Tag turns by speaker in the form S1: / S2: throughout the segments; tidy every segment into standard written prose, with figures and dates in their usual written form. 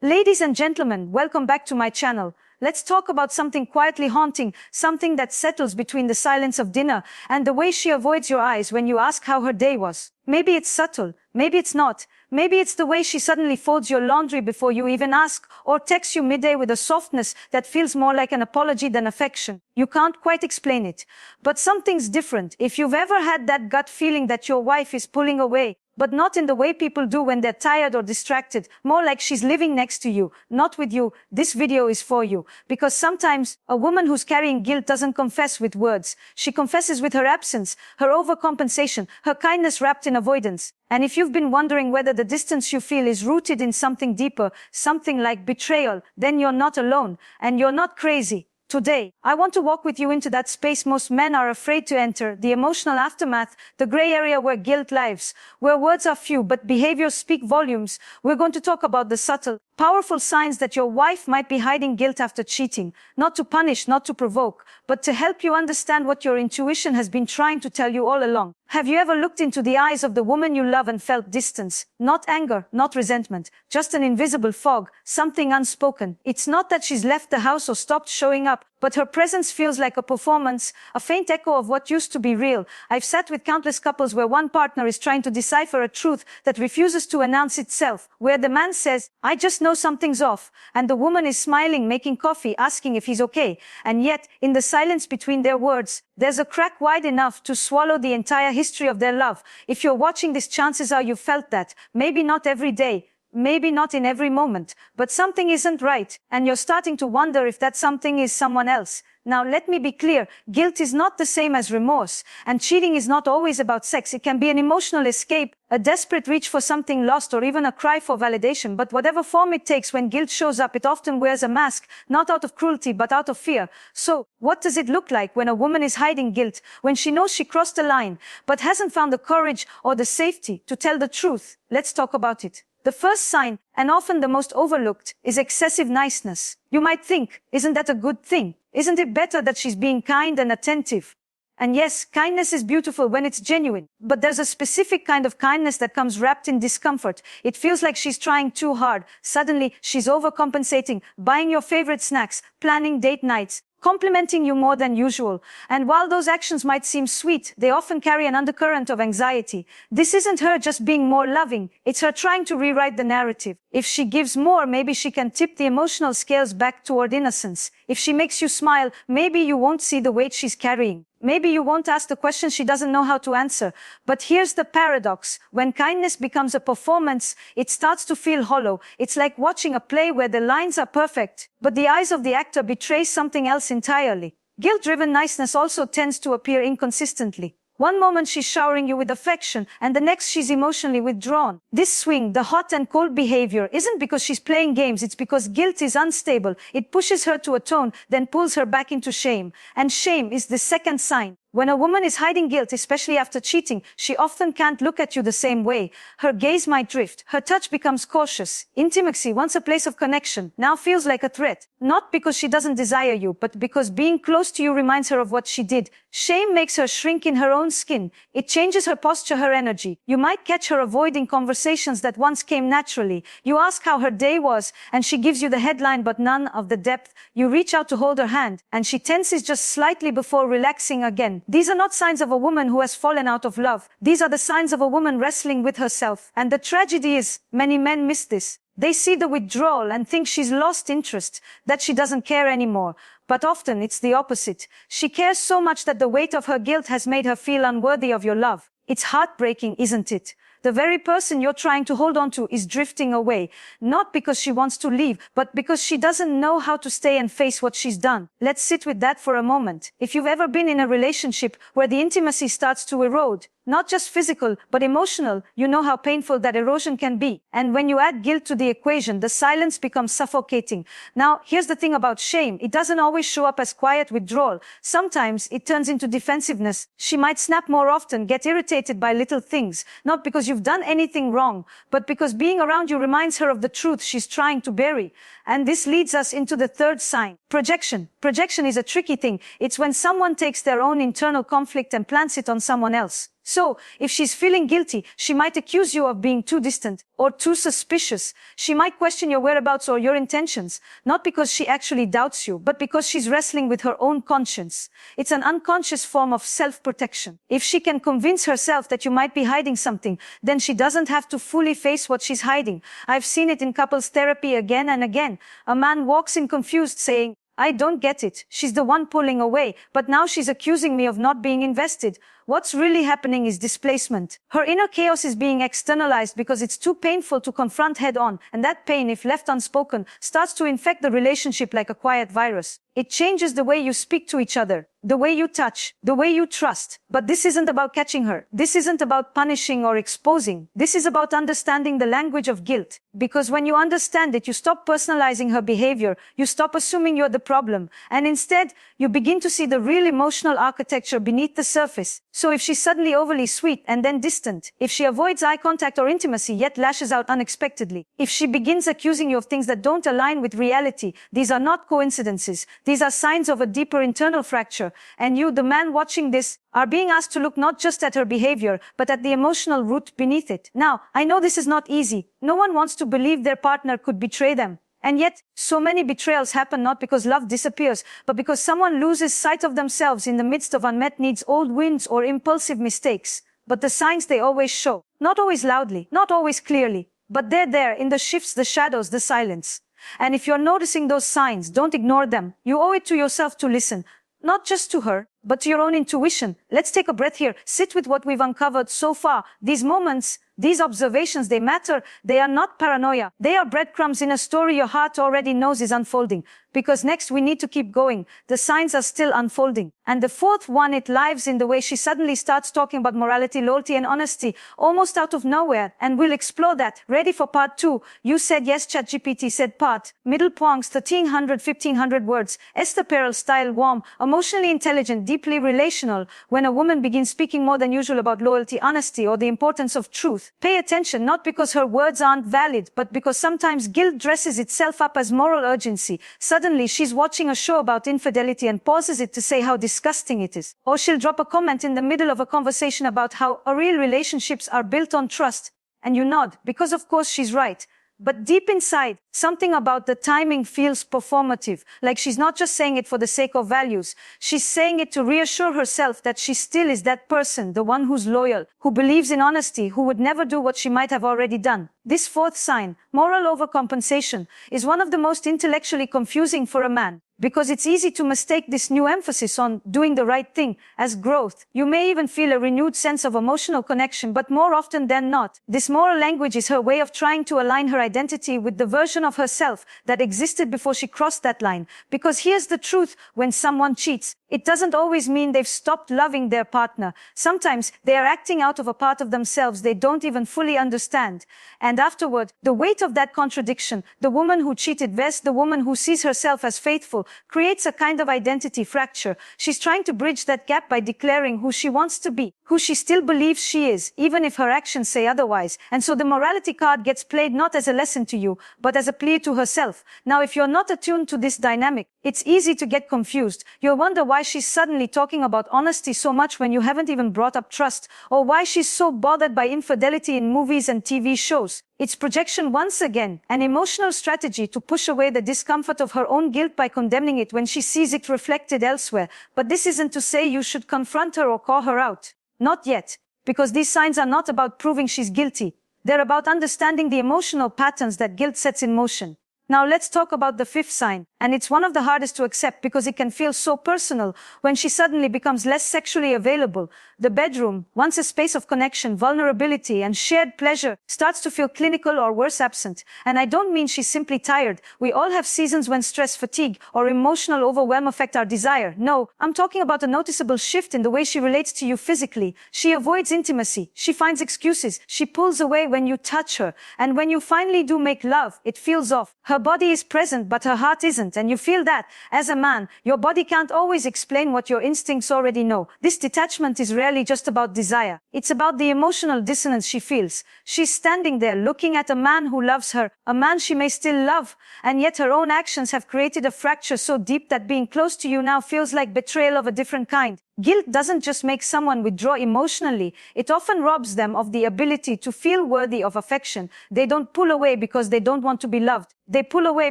S1: Ladies and gentlemen, welcome back to my channel. Let's talk about something quietly haunting, something that settles between the silence of dinner and the way she avoids your eyes when you ask how her day was. Maybe it's subtle, maybe it's not. Maybe it's the way she suddenly folds your laundry before you even ask, or texts you midday with a softness that feels more like an apology than affection. You can't quite explain it. But something's different. If you've ever had that gut feeling that your wife is pulling away, but not in the way people do when they're tired or distracted, more like she's living next to you, not with you, this video is for you. Because sometimes a woman who's carrying guilt doesn't confess with words. She confesses with her absence, her overcompensation, her kindness wrapped in avoidance. And if you've been wondering whether the distance you feel is rooted in something deeper, something like betrayal, then you're not alone, and you're not crazy. Today, I want to walk with you into that space most men are afraid to enter, the emotional aftermath, the gray area where guilt lives, where words are few but behaviors speak volumes. We're going to talk about the subtle, powerful signs that your wife might be hiding guilt after cheating, not to punish, not to provoke, but to help you understand what your intuition has been trying to tell you all along. Have you ever looked into the eyes of the woman you love and felt distance? Not anger, not resentment, just an invisible fog, something unspoken. It's not that she's left the house or stopped showing up, but her presence feels like a performance, a faint echo of what used to be real. I've sat with countless couples where one partner is trying to decipher a truth that refuses to announce itself, where the man says, "I just know something's off," and the woman is smiling, making coffee, asking if he's okay. And yet, in the silence between their words, there's a crack wide enough to swallow the entire history of their love. If you're watching this, chances are you felt that. Maybe not every day. Maybe not in every moment, but something isn't right, and you're starting to wonder if that something is someone else. Now let me be clear, guilt is not the same as remorse, and cheating is not always about sex. It can be an emotional escape, a desperate reach for something lost, or even a cry for validation. But whatever form it takes, when guilt shows up, it often wears a mask, not out of cruelty, but out of fear. So, what does it look like when a woman is hiding guilt, when she knows she crossed a line, but hasn't found the courage or the safety to tell the truth? Let's talk about it. The first sign, and often the most overlooked, is excessive niceness. You might think, isn't that a good thing? Isn't it better that she's being kind and attentive? And yes, kindness is beautiful when it's genuine. But there's a specific kind of kindness that comes wrapped in discomfort. It feels like she's trying too hard. Suddenly, she's overcompensating, buying your favorite snacks, planning date nights, complimenting you more than usual. And while those actions might seem sweet, they often carry an undercurrent of anxiety. This isn't her just being more loving. It's her trying to rewrite the narrative. If she gives more, maybe she can tip the emotional scales back toward innocence. If she makes you smile, maybe you won't see the weight she's carrying. Maybe you won't ask the question she doesn't know how to answer. But here's the paradox. When kindness becomes a performance, it starts to feel hollow. It's like watching a play where the lines are perfect, but the eyes of the actor betray something else entirely. Guilt-driven niceness also tends to appear inconsistently. One moment she's showering you with affection, and the next she's emotionally withdrawn. This swing, the hot and cold behavior, isn't because she's playing games, it's because guilt is unstable. It pushes her to atone, then pulls her back into shame. And shame is the second sign. When a woman is hiding guilt, especially after cheating, she often can't look at you the same way. Her gaze might drift. Her touch becomes cautious. Intimacy, once a place of connection, now feels like a threat. Not because she doesn't desire you, but because being close to you reminds her of what she did. Shame makes her shrink in her own skin. It changes her posture, her energy. You might catch her avoiding conversations that once came naturally. You ask how her day was, and she gives you the headline but none of the depth. You reach out to hold her hand, and she tenses just slightly before relaxing again. These are not signs of a woman who has fallen out of love. These are the signs of a woman wrestling with herself. And the tragedy is, many men miss this. They see the withdrawal and think she's lost interest, that she doesn't care anymore. But often it's the opposite. She cares so much that the weight of her guilt has made her feel unworthy of your love. It's heartbreaking, isn't it? The very person you're trying to hold on to is drifting away, not because she wants to leave, but because she doesn't know how to stay and face what she's done. Let's sit with that for a moment. If you've ever been in a relationship where the intimacy starts to erode, not just physical, but emotional, you know how painful that erosion can be. And when you add guilt to the equation, the silence becomes suffocating. Now, here's the thing about shame. It doesn't always show up as quiet withdrawal. Sometimes it turns into defensiveness. She might snap more often, get irritated by little things, not because you've done anything wrong, but because being around you reminds her of the truth she's trying to bury. And this leads us into the third sign. Projection. Projection is a tricky thing. It's when someone takes their own internal conflict and plants it on someone else. So, if she's feeling guilty, she might accuse you of being too distant or too suspicious. She might question your whereabouts or your intentions, not because she actually doubts you, but because she's wrestling with her own conscience. It's an unconscious form of self-protection. If she can convince herself that you might be hiding something, then she doesn't have to fully face what she's hiding. I've seen it in couples therapy again and again. A man walks in confused saying, "I don't get it. She's the one pulling away, but now she's accusing me of not being invested." What's really happening is displacement. Her inner chaos is being externalized because it's too painful to confront head on, and that pain, if left unspoken, starts to infect the relationship like a quiet virus. It changes the way you speak to each other, the way you touch, the way you trust. But this isn't about catching her. This isn't about punishing or exposing. This is about understanding the language of guilt. Because when you understand it, you stop personalizing her behavior, you stop assuming you're the problem, and instead, you begin to see the real emotional architecture beneath the surface. So if she's suddenly overly sweet and then distant, if she avoids eye contact or intimacy yet lashes out unexpectedly, if she begins accusing you of things that don't align with reality, these are not coincidences. These are signs of a deeper internal fracture. And you, the man watching this, are being asked to look not just at her behavior, but at the emotional root beneath it. Now, I know this is not easy. No one wants to believe their partner could betray them. And yet, so many betrayals happen not because love disappears, but because someone loses sight of themselves in the midst of unmet needs, old wounds, or impulsive mistakes. But the signs they always show. Not always loudly, not always clearly, but they're there in the shifts, the shadows, the silence. And if you're noticing those signs, don't ignore them. You owe it to yourself to listen. Not just to her, but to your own intuition. Let's take a breath here. Sit with what we've uncovered so far. These moments, these observations, they matter. They are not paranoia. They are breadcrumbs in a story your heart already knows is unfolding. Because next we need to keep going. The signs are still unfolding. And the fourth one, it lives in the way she suddenly starts talking about morality, loyalty, and honesty, almost out of nowhere. And we'll explore that. Ready for part 2? You said yes, ChatGPT said part. Middle points, 1,500 words. Esther Perel style, warm, emotionally intelligent, deeply relational. When a woman begins speaking more than usual about loyalty, honesty, or the importance of truth, pay attention, not because her words aren't valid, but because sometimes guilt dresses itself up as moral urgency. Suddenly, she's watching a show about infidelity and pauses it to say how disgusting it is. Or she'll drop a comment in the middle of a conversation about how real relationships are built on trust. And you nod, because of course she's right. But deep inside, something about the timing feels performative, like she's not just saying it for the sake of values. She's saying it to reassure herself that she still is that person, the one who's loyal, who believes in honesty, who would never do what she might have already done. This fourth sign, moral overcompensation, is one of the most intellectually confusing for a man. Because it's easy to mistake this new emphasis on doing the right thing as growth. You may even feel a renewed sense of emotional connection, but more often than not, this moral language is her way of trying to align her identity with the version of herself that existed before she crossed that line. Because here's the truth, when someone cheats, it doesn't always mean they've stopped loving their partner. Sometimes they are acting out of a part of themselves they don't even fully understand. And afterward, the weight of that contradiction, the woman who cheated versus the woman who sees herself as faithful, creates a kind of identity fracture. She's trying to bridge that gap by declaring who she wants to be, who she still believes she is, even if her actions say otherwise. And so the morality card gets played not as a lesson to you, but as a plea to herself. Now, if you're not attuned to this dynamic, it's easy to get confused. You'll wonder why she's suddenly talking about honesty so much when you haven't even brought up trust, or why she's so bothered by infidelity in movies and TV shows. It's projection once again, an emotional strategy to push away the discomfort of her own guilt by condemning it when she sees it reflected elsewhere. But this isn't to say you should confront her or call her out. Not yet, because these signs are not about proving she's guilty. They're about understanding the emotional patterns that guilt sets in motion. Now let's talk about the fifth sign, and it's one of the hardest to accept because it can feel so personal when she suddenly becomes less sexually available. The bedroom, once a space of connection, vulnerability, and shared pleasure, starts to feel clinical or worse, absent. And I don't mean she's simply tired. We all have seasons when stress, fatigue, or emotional overwhelm affect our desire. No, I'm talking about a noticeable shift in the way she relates to you physically. She avoids intimacy. She finds excuses. She pulls away when you touch her. And when you finally do make love, it feels off. Her Her body is present, but her heart isn't, and you feel that. As a man, your body can't always explain what your instincts already know. This detachment is rarely just about desire. It's about the emotional dissonance she feels. She's standing there looking at a man who loves her, a man she may still love, and yet her own actions have created a fracture so deep that being close to you now feels like betrayal of a different kind. Guilt doesn't just make someone withdraw emotionally, it often robs them of the ability to feel worthy of affection. They don't pull away because they don't want to be loved. They pull away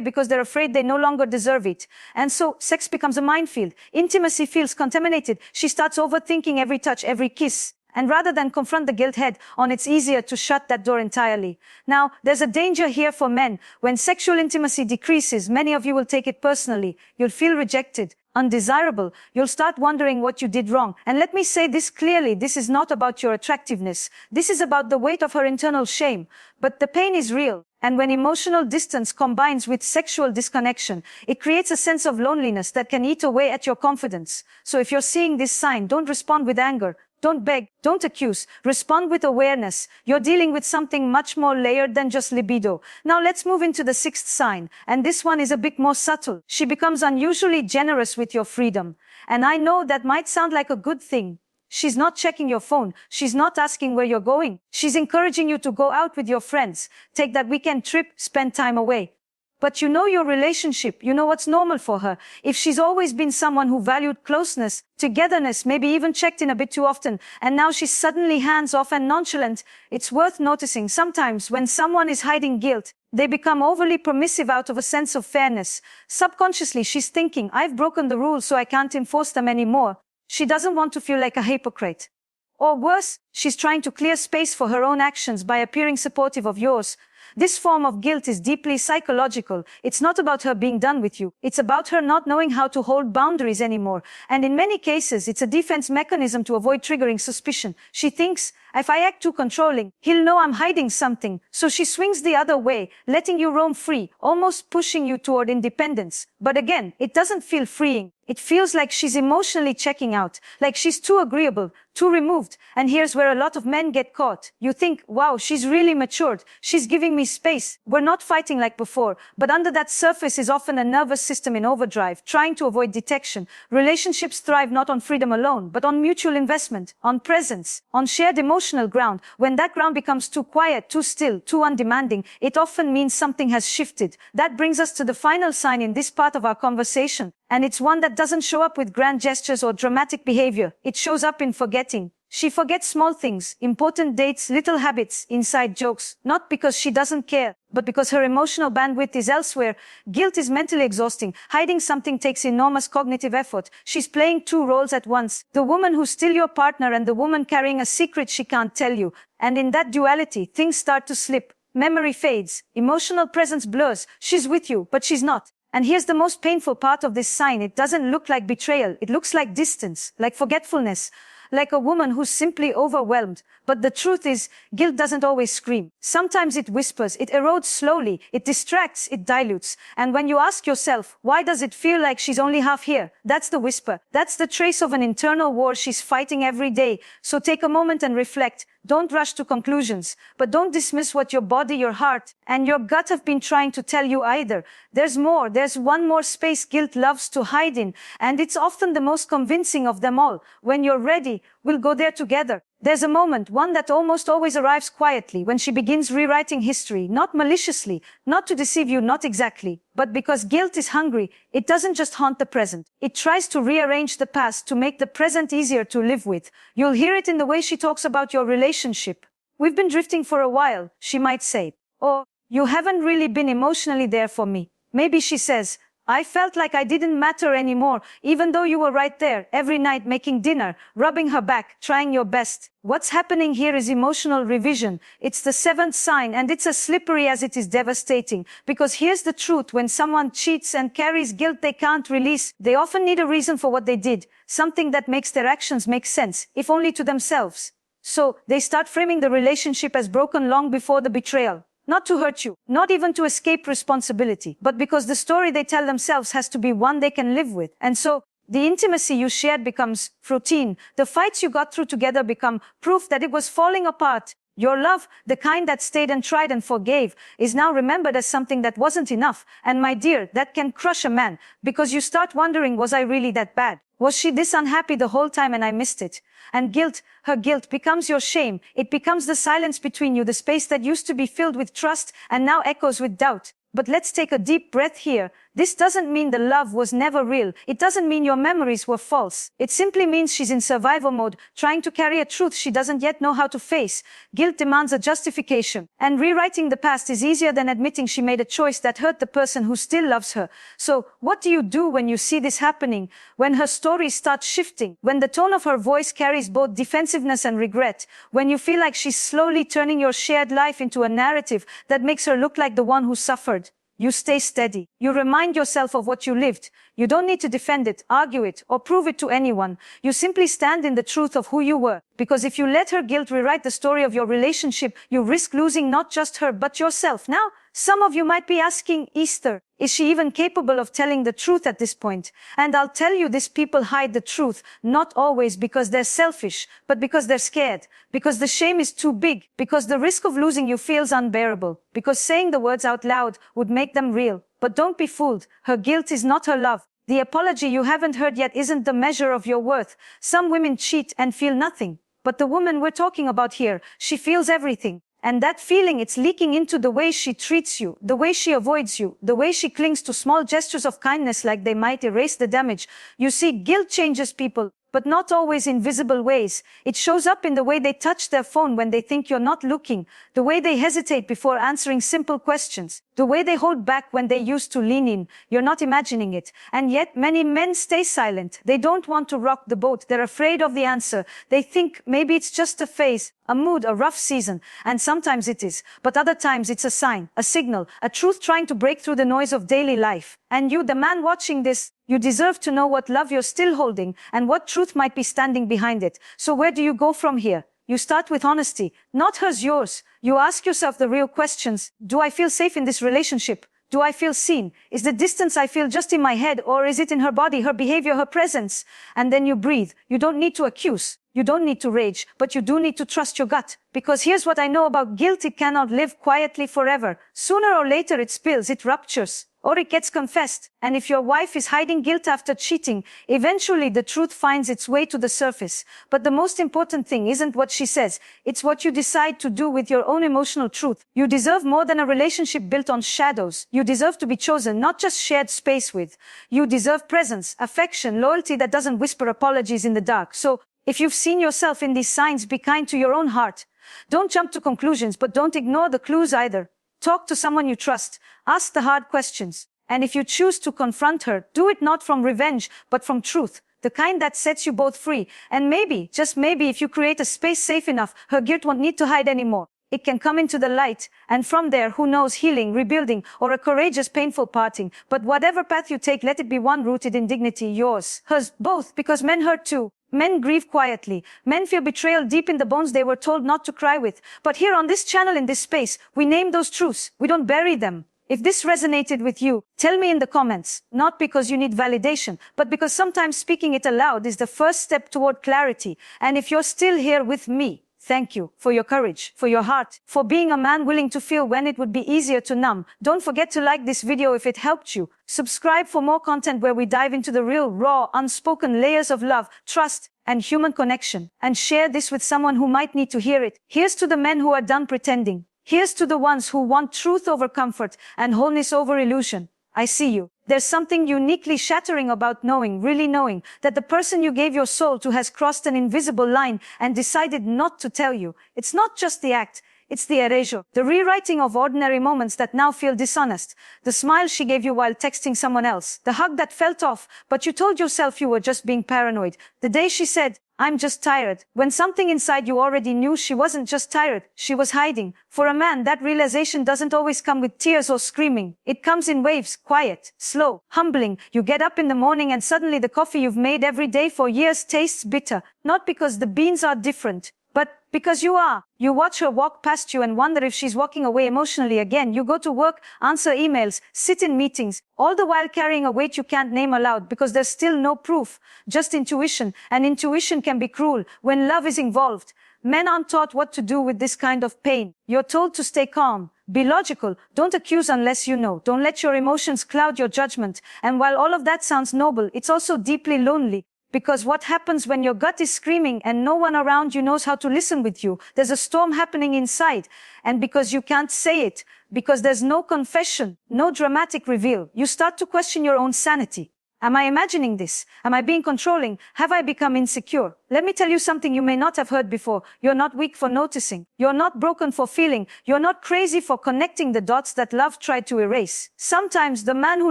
S1: because they're afraid they no longer deserve it. And so, sex becomes a minefield. Intimacy feels contaminated. She starts overthinking every touch, every kiss. And rather than confront the guilt head on, it's easier to shut that door entirely. Now, there's a danger here for men. When sexual intimacy decreases, many of you will take it personally. You'll feel rejected, undesirable. You'll start wondering what you did wrong. And let me say this clearly, this is not about your attractiveness. This is about the weight of her internal shame. But the pain is real. And when emotional distance combines with sexual disconnection, it creates a sense of loneliness that can eat away at your confidence. So if you're seeing this sign, don't respond with anger. Don't beg, don't accuse, respond with awareness. You're dealing with something much more layered than just libido. Now let's move into the sixth sign, and this one is a bit more subtle. She becomes unusually generous with your freedom. And I know that might sound like a good thing. She's not checking your phone. She's not asking where you're going. She's encouraging you to go out with your friends, take that weekend trip, spend time away. But you know your relationship, you know what's normal for her. If she's always been someone who valued closeness, togetherness, maybe even checked in a bit too often, and now she's suddenly hands-off and nonchalant, it's worth noticing sometimes when someone is hiding guilt, they become overly permissive out of a sense of fairness. Subconsciously, she's thinking, I've broken the rules so I can't enforce them anymore. She doesn't want to feel like a hypocrite. Or worse, she's trying to clear space for her own actions by appearing supportive of yours. This form of guilt is deeply psychological. It's not about her being done with you. It's about her not knowing how to hold boundaries anymore. And in many cases, it's a defense mechanism to avoid triggering suspicion. She thinks, if I act too controlling, he'll know I'm hiding something. So she swings the other way, letting you roam free, almost pushing you toward independence. But again, it doesn't feel freeing. It feels like she's emotionally checking out, like she's too agreeable, too removed. And here's where a lot of men get caught. You think, wow, she's really matured. She's giving me space. We're not fighting like before. But under that surface is often a nervous system in overdrive, trying to avoid detection. Relationships thrive not on freedom alone, but on mutual investment, on presence, on shared emotional ground. When that ground becomes too quiet, too still, too undemanding, it often means something has shifted. That brings us to the final sign in this part of our conversation. And it's one that doesn't show up with grand gestures or dramatic behavior. It shows up in forgetting. She forgets small things, important dates, little habits, inside jokes, not because she doesn't care, but because her emotional bandwidth is elsewhere. Guilt is mentally exhausting. Hiding something takes enormous cognitive effort. She's playing two roles at once, the woman who's still your partner and the woman carrying a secret she can't tell you. And in that duality, things start to slip. Memory fades. Emotional presence blurs. She's with you, but she's not. And here's the most painful part of this sign. It doesn't look like betrayal. It looks like distance, like forgetfulness, like a woman who's simply overwhelmed. But the truth is, guilt doesn't always scream. Sometimes it whispers, it erodes slowly, it distracts, it dilutes. And when you ask yourself, why does it feel like she's only half here? That's the whisper. That's the trace of an internal war she's fighting every day. So take a moment and reflect. Don't rush to conclusions, but don't dismiss what your body, your heart, and your gut have been trying to tell you either. There's more. There's one more space guilt loves to hide in, and it's often the most convincing of them all. When you're ready, we'll go there together. There's a moment, one that almost always arrives quietly, when she begins rewriting history, not maliciously, not to deceive you, not exactly, but because guilt is hungry, it doesn't just haunt the present. It tries to rearrange the past to make the present easier to live with. You'll hear it in the way she talks about your relationship. We've been drifting for a while, she might say. Or, you haven't really been emotionally there for me. Maybe she says, I felt like I didn't matter anymore, even though you were right there, every night making dinner, rubbing her back, trying your best. What's happening here is emotional revision. It's the seventh sign, and it's as slippery as it is devastating. Because here's the truth, when someone cheats and carries guilt they can't release, they often need a reason for what they did, something that makes their actions make sense, if only to themselves. So, they start framing the relationship as broken long before the betrayal. Not to hurt you, not even to escape responsibility, but because the story they tell themselves has to be one they can live with. And so, the intimacy you shared becomes routine. The fights you got through together become proof that it was falling apart. Your love, the kind that stayed and tried and forgave, is now remembered as something that wasn't enough. And my dear, that can crush a man, because you start wondering, was I really that bad? Was she this unhappy the whole time and I missed it? And guilt, her guilt, becomes your shame. It becomes the silence between you, the space that used to be filled with trust and now echoes with doubt. But let's take a deep breath here. This doesn't mean the love was never real. It doesn't mean your memories were false. It simply means she's in survival mode, trying to carry a truth she doesn't yet know how to face. Guilt demands a justification. And rewriting the past is easier than admitting she made a choice that hurt the person who still loves her. So, what do you do when you see this happening? When her story starts shifting? When the tone of her voice carries both defensiveness and regret? When you feel like she's slowly turning your shared life into a narrative that makes her look like the one who suffered? You stay steady. You remind yourself of what you lived. You don't need to defend it, argue it, or prove it to anyone. You simply stand in the truth of who you were. Because if you let her guilt rewrite the story of your relationship, you risk losing not just her, but yourself. Now, some of you might be asking, Esther, is she even capable of telling the truth at this point? And I'll tell you, these people hide the truth, not always because they're selfish, but because they're scared, because the shame is too big, because the risk of losing you feels unbearable, because saying the words out loud would make them real. But don't be fooled. Her guilt is not her love. The apology you haven't heard yet isn't the measure of your worth. Some women cheat and feel nothing. But the woman we're talking about here, she feels everything. And that feeling, it's leaking into the way she treats you, the way she avoids you, the way she clings to small gestures of kindness like they might erase the damage. You see, guilt changes people, but not always in visible ways. It shows up in the way they touch their phone when they think you're not looking, the way they hesitate before answering simple questions, the way they hold back when they used to lean in. You're not imagining it. And yet many men stay silent. They don't want to rock the boat. They're afraid of the answer. They think maybe it's just a phase, a mood, a rough season. And sometimes it is. But other times it's a sign, a signal, a truth trying to break through the noise of daily life. And you, the man watching this, you deserve to know what love you're still holding and what truth might be standing behind it. So where do you go from here? You start with honesty, not hers, yours. You ask yourself the real questions. Do I feel safe in this relationship? Do I feel seen? Is the distance I feel just in my head, or is it in her body, her behavior, her presence? And then you breathe. You don't need to accuse. You don't need to rage, but you do need to trust your gut. Because here's what I know about guilt: it cannot live quietly forever. Sooner or later it spills, it ruptures, or it gets confessed. And if your wife is hiding guilt after cheating, eventually the truth finds its way to the surface. But the most important thing isn't what she says, it's what you decide to do with your own emotional truth. You deserve more than a relationship built on shadows. You deserve to be chosen, not just shared space with. You deserve presence, affection, loyalty that doesn't whisper apologies in the dark. So, if you've seen yourself in these signs, be kind to your own heart. Don't jump to conclusions, but don't ignore the clues either. Talk to someone you trust. Ask the hard questions. And if you choose to confront her, do it not from revenge, but from truth. The kind that sets you both free. And maybe, just maybe, if you create a space safe enough, her guilt won't need to hide anymore. It can come into the light, and from there, who knows, healing, rebuilding, or a courageous, painful parting. But whatever path you take, let it be one rooted in dignity, yours, hers, both, because men hurt too. Men grieve quietly. Men feel betrayal deep in the bones they were told not to cry with. But here on this channel, in this space, we name those truths. We don't bury them. If this resonated with you, tell me in the comments. Not because you need validation, but because sometimes speaking it aloud is the first step toward clarity. And if you're still here with me, thank you for your courage, for your heart, for being a man willing to feel when it would be easier to numb. Don't forget to like this video if it helped you. Subscribe for more content where we dive into the real, raw, unspoken layers of love, trust, and human connection. And share this with someone who might need to hear it. Here's to the men who are done pretending. Here's to the ones who want truth over comfort and wholeness over illusion. I see you. There's something uniquely shattering about knowing, really knowing, that the person you gave your soul to has crossed an invisible line and decided not to tell you. It's not just the act, it's the erasure, the rewriting of ordinary moments that now feel dishonest, the smile she gave you while texting someone else, the hug that felt off, but you told yourself you were just being paranoid, the day she said, "I'm just tired," when something inside you already knew she wasn't just tired, she was hiding. For a man, that realization doesn't always come with tears or screaming. It comes in waves, quiet, slow, humbling. You get up in the morning and suddenly the coffee you've made every day for years tastes bitter. Not because the beans are different, but because you are. You watch her walk past you and wonder if she's walking away emotionally again. You go to work, answer emails, sit in meetings, all the while carrying a weight you can't name aloud because there's still no proof, just intuition. And intuition can be cruel when love is involved. Men aren't taught what to do with this kind of pain. You're told to stay calm, be logical, don't accuse unless you know, don't let your emotions cloud your judgment. And while all of that sounds noble, it's also deeply lonely. Because what happens when your gut is screaming and no one around you knows how to listen with you? There's a storm happening inside. And because you can't say it, because there's no confession, no dramatic reveal, you start to question your own sanity. Am I imagining this? Am I being controlling? Have I become insecure? Let me tell you something you may not have heard before. You're not weak for noticing. You're not broken for feeling. You're not crazy for connecting the dots that love tried to erase. Sometimes the man who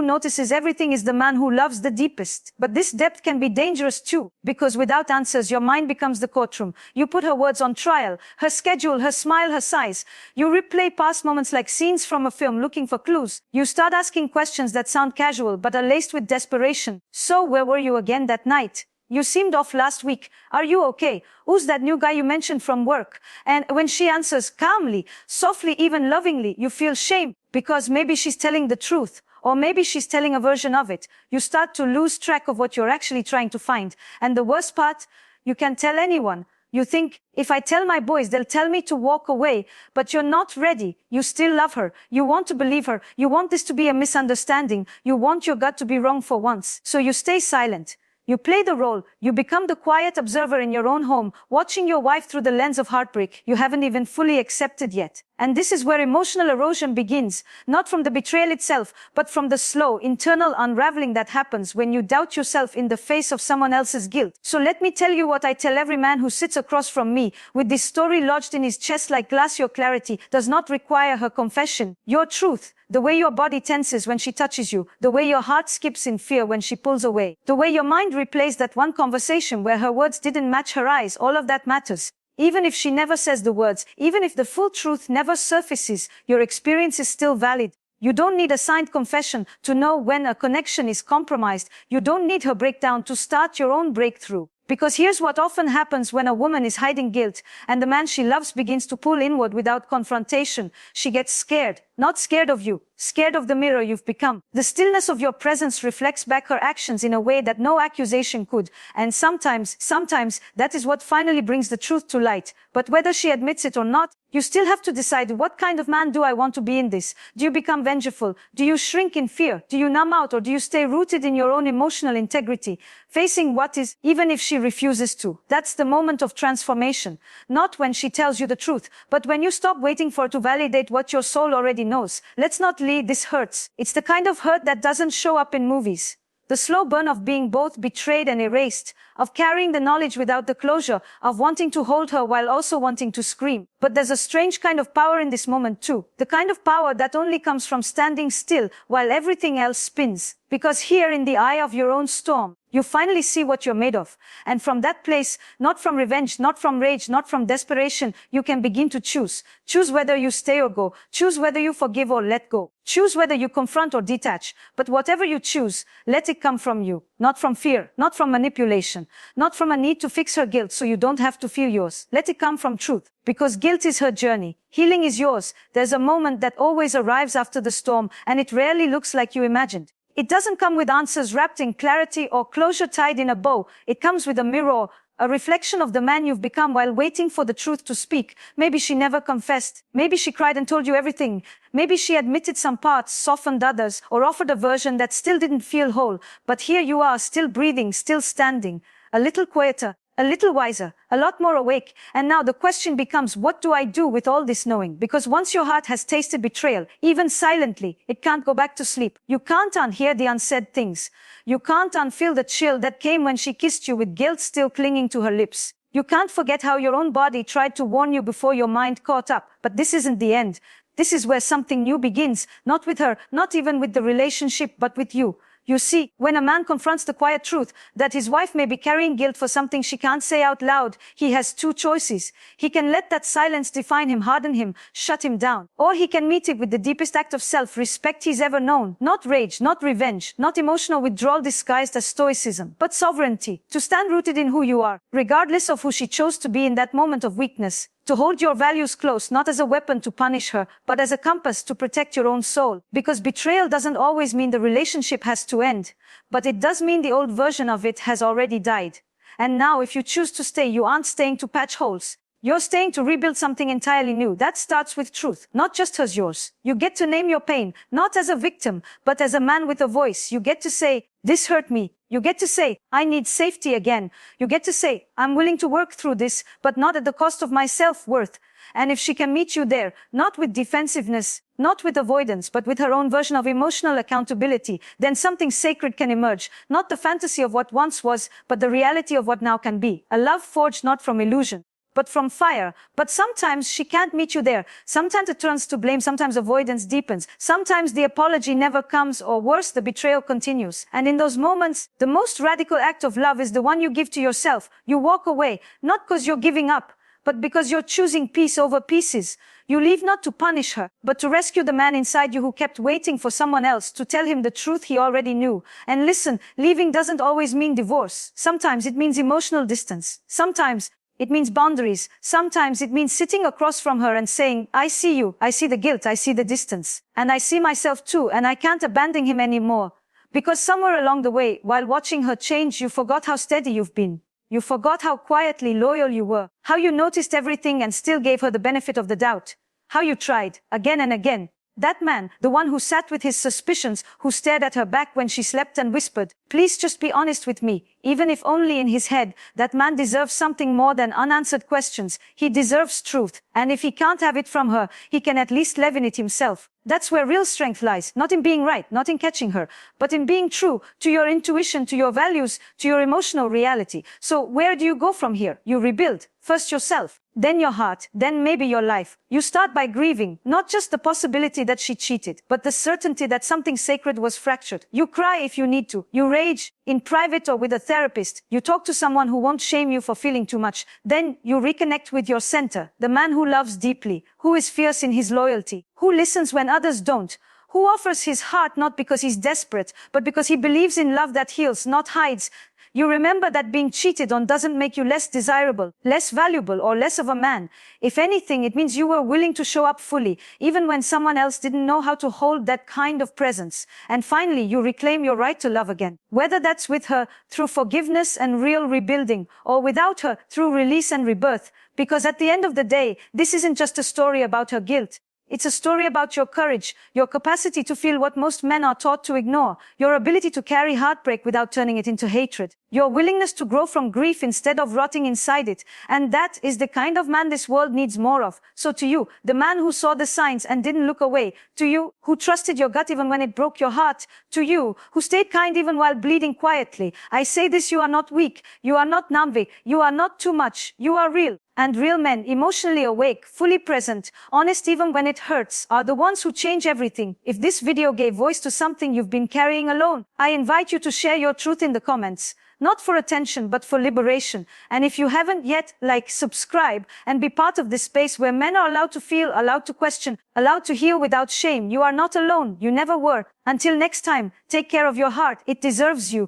S1: notices everything is the man who loves the deepest. But this depth can be dangerous too, because without answers, your mind becomes the courtroom. You put her words on trial, her schedule, her smile, her sighs. You replay past moments like scenes from a film looking for clues. You start asking questions that sound casual but are laced with desperation. So where were you again that night? You seemed off last week. Are you okay? Who's that new guy you mentioned from work? And when she answers calmly, softly, even lovingly, you feel shame because maybe she's telling the truth. Or maybe she's telling a version of it. You start to lose track of what you're actually trying to find. And the worst part, you can tell anyone. You think, if I tell my boys, they'll tell me to walk away. But you're not ready. You still love her. You want to believe her. You want this to be a misunderstanding. You want your gut to be wrong for once. So you stay silent. You play the role. You become the quiet observer in your own home, watching your wife through the lens of heartbreak you haven't even fully accepted yet. And this is where emotional erosion begins, not from the betrayal itself, but from the slow, internal unraveling that happens when you doubt yourself in the face of someone else's guilt. So let me tell you what I tell every man who sits across from me, with this story lodged in his chest like glass. Your clarity does not require her confession. Your truth, the way your body tenses when she touches you, the way your heart skips in fear when she pulls away, the way your mind replays that one conversation where her words didn't match her eyes, all of that matters. Even if she never says the words, even if the full truth never surfaces, your experience is still valid. You don't need a signed confession to know when a connection is compromised. You don't need her breakdown to start your own breakthrough. Because here's what often happens when a woman is hiding guilt and the man she loves begins to pull inward without confrontation. She gets scared. Not scared of you, scared of the mirror you've become. The stillness of your presence reflects back her actions in a way that no accusation could. And sometimes that is what finally brings the truth to light. But whether she admits it or not, you still have to decide, what kind of man do I want to be in this? Do you become vengeful? Do you shrink in fear? Do you numb out? Or do you stay rooted in your own emotional integrity, facing what is, even if she refuses to? That's the moment of transformation. Not when she tells you the truth, but when you stop waiting for her to validate what your soul already knows. Let's not lead, this hurts. It's the kind of hurt that doesn't show up in movies. The slow burn of being both betrayed and erased, of carrying the knowledge without the closure, of wanting to hold her while also wanting to scream. But there's a strange kind of power in this moment too. The kind of power that only comes from standing still while everything else spins. Because here in the eye of your own storm, you finally see what you're made of. And from that place, not from revenge, not from rage, not from desperation, you can begin to choose. Choose whether you stay or go. Choose whether you forgive or let go. Choose whether you confront or detach. But whatever you choose, let it come from you. Not from fear, not from manipulation, not from a need to fix her guilt so you don't have to feel yours. Let it come from truth. Because guilt is her journey. Healing is yours. There's a moment that always arrives after the storm, and it rarely looks like you imagined. It doesn't come with answers wrapped in clarity or closure tied in a bow. It comes with a mirror, a reflection of the man you've become while waiting for the truth to speak. Maybe she never confessed. Maybe she cried and told you everything. Maybe she admitted some parts, softened others, or offered a version that still didn't feel whole. But here you are, still breathing, still standing, a little quieter, a little wiser, a lot more awake. And now the question becomes, what do I do with all this knowing? Because once your heart has tasted betrayal, even silently, it can't go back to sleep. You can't unhear the unsaid things. You can't unfeel the chill that came when she kissed you with guilt still clinging to her lips. You can't forget how your own body tried to warn you before your mind caught up. But this isn't the end. This is where something new begins. Not with her, not even with the relationship, but with you. You see, when a man confronts the quiet truth that his wife may be carrying guilt for something she can't say out loud, he has two choices. He can let that silence define him, harden him, shut him down. Or he can meet it with the deepest act of self-respect he's ever known. Not rage, not revenge, not emotional withdrawal disguised as stoicism, but sovereignty. To stand rooted in who you are, regardless of who she chose to be in that moment of weakness. To hold your values close, not as a weapon to punish her, but as a compass to protect your own soul. Because betrayal doesn't always mean the relationship has to end, but it does mean the old version of it has already died. And now if you choose to stay, you aren't staying to patch holes. You're staying to rebuild something entirely new. That starts with truth, not just as yours. You get to name your pain, not as a victim, but as a man with a voice. You get to say, this hurt me. You get to say, I need safety again. You get to say, I'm willing to work through this, but not at the cost of my self-worth. And if she can meet you there, not with defensiveness, not with avoidance, but with her own version of emotional accountability, then something sacred can emerge. Not the fantasy of what once was, but the reality of what now can be. A love forged not from illusion, but from fire. But sometimes she can't meet you there. Sometimes it turns to blame. Sometimes avoidance deepens. Sometimes the apology never comes, or worse, the betrayal continues. And in those moments, the most radical act of love is the one you give to yourself. You walk away, not because you're giving up, but because you're choosing peace over pieces. You leave not to punish her, but to rescue the man inside you who kept waiting for someone else to tell him the truth he already knew. And listen, leaving doesn't always mean divorce. Sometimes it means emotional distance. Sometimes it means boundaries. Sometimes it means sitting across from her and saying, I see you, I see the guilt, I see the distance, and I see myself too, and I can't abandon him anymore. Because somewhere along the way, while watching her change, you forgot how steady you've been. You forgot how quietly loyal you were, how you noticed everything and still gave her the benefit of the doubt, how you tried, again and again. That man, the one who sat with his suspicions, who stared at her back when she slept and whispered, please just be honest with me, even if only in his head, that man deserves something more than unanswered questions. He deserves truth, and if he can't have it from her, he can at least live in it himself. That's where real strength lies, not in being right, not in catching her, but in being true to your intuition, to your values, to your emotional reality. So where do you go from here? You rebuild, first yourself, then your heart, then maybe your life. You start by grieving, not just the possibility that she cheated, but the certainty that something sacred was fractured. You cry if you need to. You rage, in private or with a therapist. You talk to someone who won't shame you for feeling too much. Then you reconnect with your center, the man who loves deeply, who is fierce in his loyalty, who listens when others don't, who offers his heart not because he's desperate, but because he believes in love that heals, not hides. You remember that being cheated on doesn't make you less desirable, less valuable, or less of a man. If anything, it means you were willing to show up fully, even when someone else didn't know how to hold that kind of presence. And finally, you reclaim your right to love again. Whether that's with her, through forgiveness and real rebuilding, or without her, through release and rebirth. Because at the end of the day, this isn't just a story about her guilt. It's a story about your courage, your capacity to feel what most men are taught to ignore, your ability to carry heartbreak without turning it into hatred, your willingness to grow from grief instead of rotting inside it. And that is the kind of man this world needs more of. So to you, the man who saw the signs and didn't look away, to you, who trusted your gut even when it broke your heart, to you, who stayed kind even while bleeding quietly, I say this: you are not weak, you are not numb, you are not too much, you are real. And real men, emotionally awake, fully present, honest even when it hurts, are the ones who change everything. If this video gave voice to something you've been carrying alone, I invite you to share your truth in the comments. Not for attention, but for liberation. And if you haven't yet, subscribe, and be part of this space where men are allowed to feel, allowed to question, allowed to heal without shame. You are not alone. You never were. Until next time, take care of your heart. It deserves you.